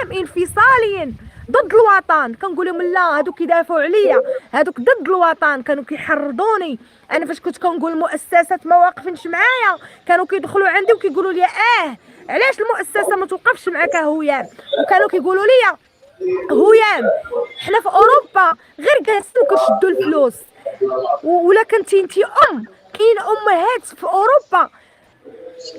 يوميا انفصاليين ضد الوطن. كنقول لهم لا، هادوك كيدافعوا عليا، هادوك ضد الوطن، كانوا كيحرضوني. انا فاش كنت كنقول مؤسسات ما واقفينش معايا كانوا كيدخلوا عندي وكيقولوا لي علاش المؤسسه ما توقفش معاك هويام. وكانوا كيقولوا لي هويام حنا في اوروبا غير جالسين كنشدوا الفلوس، ولا كنتي انتي كاين امهات في اوروبا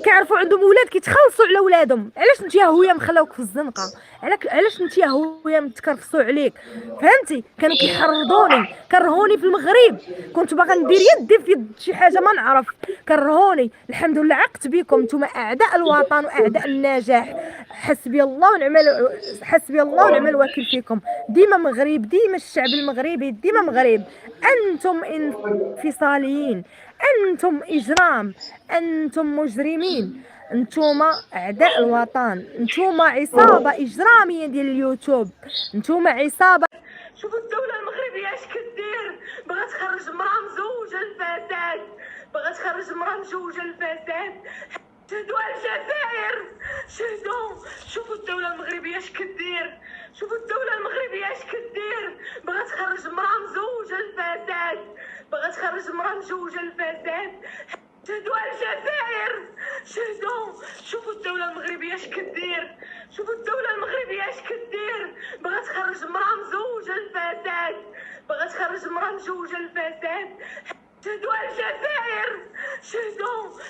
كيعرفوا عندهم ولاد كيتخلصوا على ولادهم. علاش انت يا هويا مخلاوك في الزنقه؟ علاش انت يا هويا متكرفسوا عليك؟ فهمتي؟ كانوا كيحرضوني، كرهوني في المغرب، كنت باغا ندير يدي في يد شي حاجه ما نعرف، كرهوني. الحمد لله عقت بكم، نتوما اعداء الوطن واعداء النجاح. حسبي الله ونعم الوكيل فيكم. ديما مغرب، ديما الشعب المغربي، ديما مغرب. انتم انفصاليين، انتم اجرام، انتم مجرمين، نتوما اعداء الوطن، نتوما عصابه اجراميه ديال اليوتيوب، نتوما عصابه. شوفوا الدولة المغربية اش كدير، بغات تخرج مرا مزوجة الفساد، بغات تخرج مرا مزوجة الفساد. شهدوا على الجزائر، شهدوا. شوفوا الدولة المغربية اش كدير، شوفوا الدولة المغربية اش كدير، بغات تخرج مرا مزوجة الفساد، بغات تخرج مرا مزوجة الفساد. شهدوا على الجزائر، شهدوا. شوفوا الدولة المغربية اش كدير، شوفوا الدولة المغربية اش كدير، بغات تخرج مرا مزوجة الفساد، بغات تخرج مرا مزوجة الفساد. شهدوا على الجزائر، شهدوا.